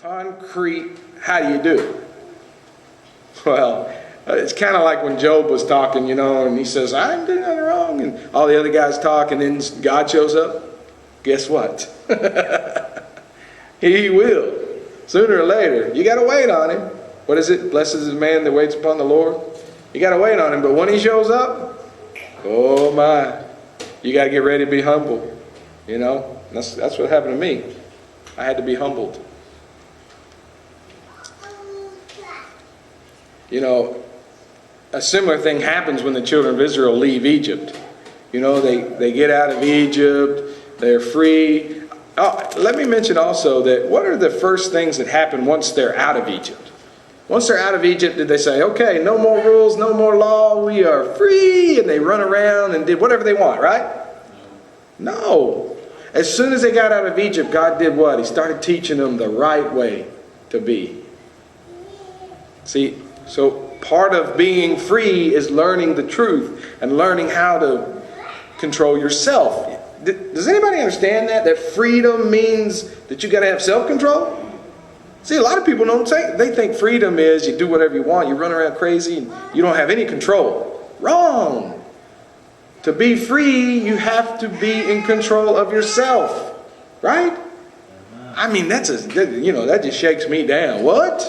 concrete, how do you do it? Well, it's kind of like when Job was talking, and he says, I didn't do nothing wrong. And all the other guys talk, and then God shows up. Guess what? He will. Sooner or later. You got to wait on him. What is it? Blessed is the man that waits upon the Lord. You got to wait on him. But when he shows up, oh my, you got to get ready to be humble. That's what happened to me. I had to be humbled. A similar thing happens when the children of Israel leave Egypt. They get out of Egypt. They're free. Oh, let me mention also that what are the first things that happen once they're out of Egypt? Once they're out of Egypt, did they say, okay, no more rules, no more law, we are free, and they run around and did whatever they want, right? No. As soon as they got out of Egypt, God did what? He started teaching them the right way to be. See, so part of being free is learning the truth and learning how to control yourself. Does anybody understand that? That freedom means that you got to have self-control? See, a lot of people don't think. They think freedom is you do whatever you want, you run around crazy, and you don't have any control. Wrong. To be free, you have to be in control of yourself. Right? I mean, that just shakes me down. What?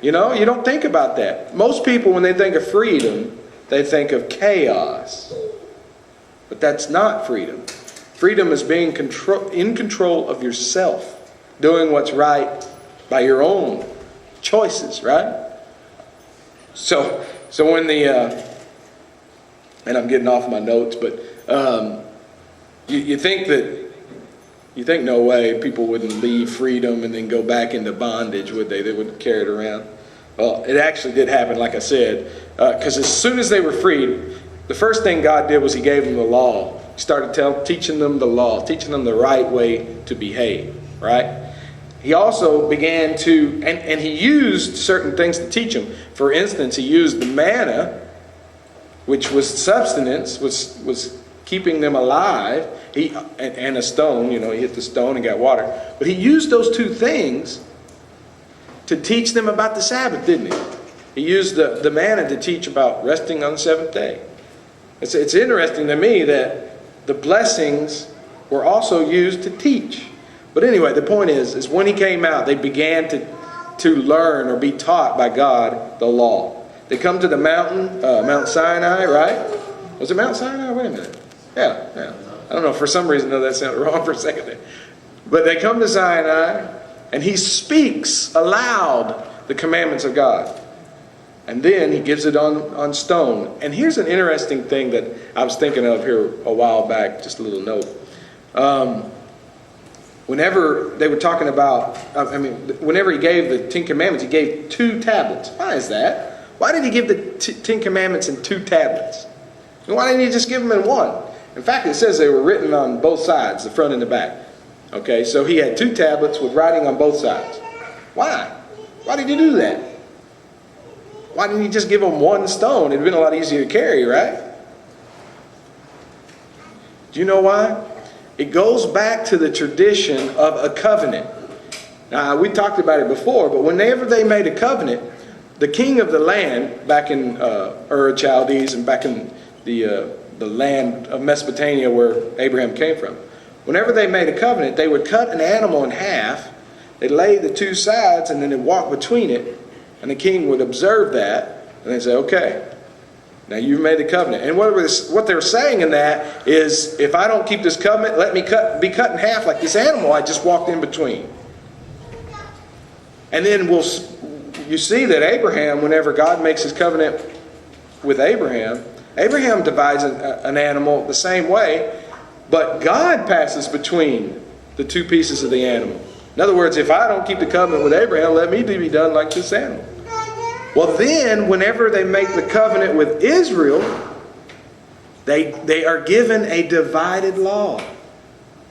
You don't think about that. Most people, when they think of freedom, they think of chaos. But that's not freedom. Freedom is being in control of yourself, doing what's right by your own choices, right? So when and I'm getting off my notes, but you think no way people wouldn't leave freedom and then go back into bondage, would they? They wouldn't carry it around. Well, it actually did happen, like I said, because as soon as they were freed, the first thing God did was He gave them the law. He started teaching them the law, teaching them the right way to behave, right? He also began to, and He used certain things to teach them. For instance, He used the manna, which was substance, was keeping them alive. And a stone, He hit the stone and got water. But He used those two things to teach them about the Sabbath, didn't He? He used the manna to teach about resting on the seventh day. It's interesting to me that the blessings were also used to teach. But anyway, the point is when He came out, they began to learn or be taught by God the law. They come to the mountain, Mount Sinai, right? Was it Mount Sinai? Wait a minute. Yeah. I don't know, for some reason, though, that sounded wrong for a second there. But they come to Sinai, and He speaks aloud the commandments of God. And then He gives it on stone. And here's an interesting thing that I was thinking of here a while back, just a little note. Whenever they were talking about, whenever He gave the Ten Commandments, He gave 2 tablets. Why is that? Why did He give the Ten Commandments in 2 tablets? And why didn't He just give them in 1? In fact, it says they were written on both sides, the front and the back. Okay, so He had 2 tablets with writing on both sides. Why? Why did He do that? Why didn't He just give them 1 stone? It'd been a lot easier to carry, right? Do you know why? It goes back to the tradition of a covenant. Now, we talked about it before, but whenever they made a covenant, the king of the land, back in Ur Chaldees and back in the land of Mesopotamia where Abraham came from, whenever they made a covenant, they would cut an animal in half, they'd lay the 2 sides, and then they'd walk between it, and the king would observe that, and they'd say, okay, now you've made the covenant. And what they're saying in that is, if I don't keep this covenant, let me be cut in half like this animal I just walked in between. And then you see that Abraham, whenever God makes His covenant with Abraham divides an animal the same way, but God passes between the 2 pieces of the animal. In other words, if I don't keep the covenant with Abraham, let me be done like this animal. Well, then, whenever they make the covenant with Israel, they are given a divided law.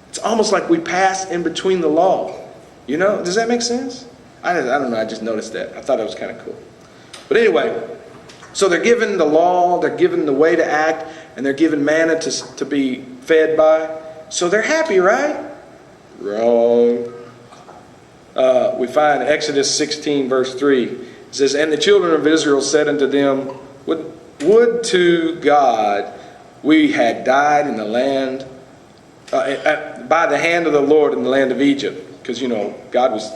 It's almost like we pass in between the law. Does that make sense? I don't know, I just noticed that. I thought it was kind of cool. But anyway, so they're given the law, they're given the way to act, and they're given manna to be fed by. So they're happy, right? Wrong. we find Exodus 16, verse 3. It says, "And the children of Israel said unto them, Would to God we had died in the land, by the hand of the Lord in the land of Egypt." Because, God was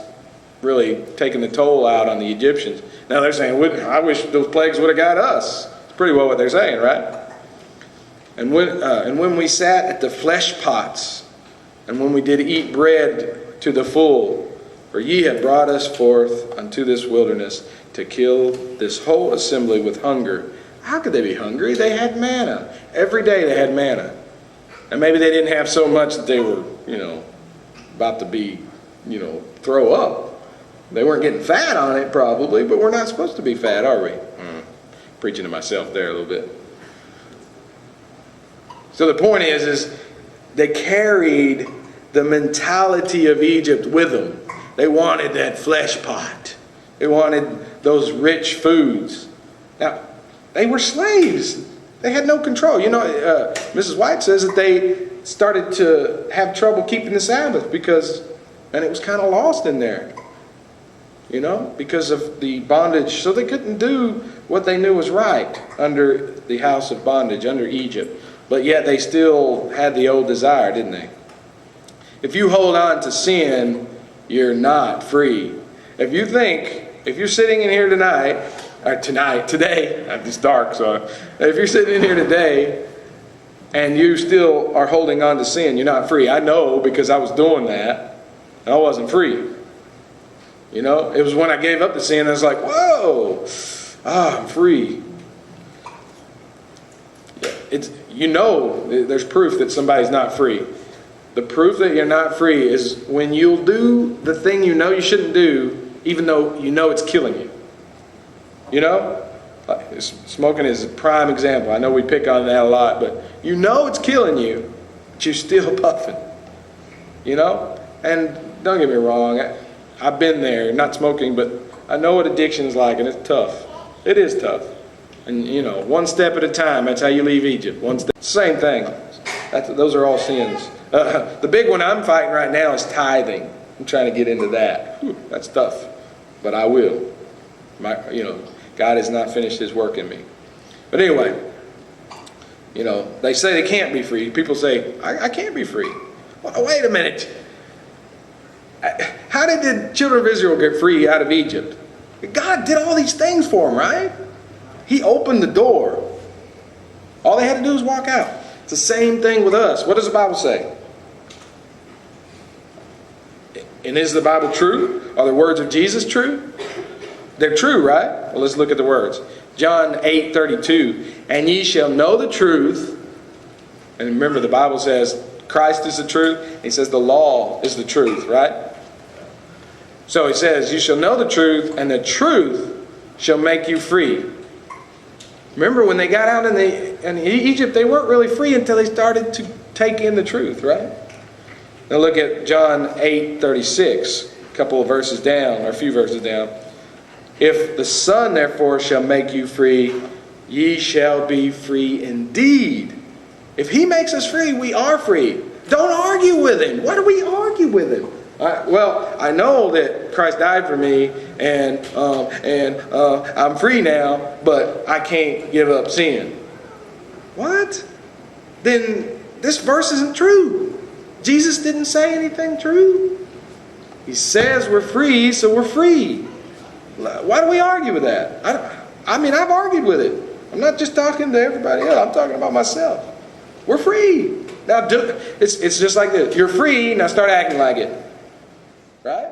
really taking the toll out on the Egyptians. Now they're saying, I wish those plagues would have got us. It's pretty well what they're saying, right? And when we sat at the flesh pots, and when we did eat bread to the full, for ye have brought us forth unto this wilderness to kill this whole assembly with hunger. How could they be hungry? They had manna. Every day they had manna. And maybe they didn't have so much that they were, about to be, throw up. They weren't getting fat on it probably, but we're not supposed to be fat, are we? Preaching to myself there a little bit. So the point is they carried the mentality of Egypt with them. They wanted that flesh pot. They wanted those rich foods. Now, they were slaves. They had no control. Mrs. White says that they started to have trouble keeping the Sabbath and it was kind of lost in there. Because of the bondage. So they couldn't do what they knew was right under the house of bondage, under Egypt. But yet they still had the old desire, didn't they? If you hold on to sin, you're not free. If you're sitting in here today, it's dark, so if you're sitting in here today and you still are holding on to sin, you're not free. I know because I was doing that. I wasn't free. It was when I gave up the sin, I was like, whoa, I'm free. There's proof that somebody's not free. The proof that you're not free is when you'll do the thing you shouldn't do, even though it's killing you. Smoking is a prime example. I know we pick on that a lot, but it's killing you, but you're still puffing. And don't get me wrong, I've been there, not smoking, but I know what addiction's like, and it's tough. It is tough. And, one step at a time, that's how you leave Egypt. One step. Same thing. Those are all sins. The big one I'm fighting right now is tithing. I'm trying to get into that. That's tough. But I will. God has not finished his work in me. But anyway, they say they can't be free. People say, I can't be free. Well, wait a minute. How did the children of Israel get free out of Egypt? God did all these things for them, right? He opened the door. All they had to do was walk out. It's the same thing with us. What does the Bible say? And is the Bible true? Are the words of Jesus true? They're true, right? Well, let's look at the words. John 8:32. "And ye shall know the truth." And remember, the Bible says Christ is the truth. He says the law is the truth, right? So he says, "You shall know the truth, and the truth shall make you free." Remember, when they got out in Egypt, they weren't really free until they started to take in the truth, right? Now look at John 8:36, a couple of verses down, or a few verses down. "If the Son therefore shall make you free, ye shall be free indeed." If he makes us free, we are free. Don't argue with him. Why do we argue with him? I know that Christ died for me, and I'm free now, but I can't give up sin. What? Then this verse isn't true. Jesus didn't say anything true. He says we're free, so we're free. Why do we argue with that? I've argued with it. I'm not just talking to everybody else. I'm talking about myself. We're free. Now, it's just like this. You're free, now start acting like it. Right?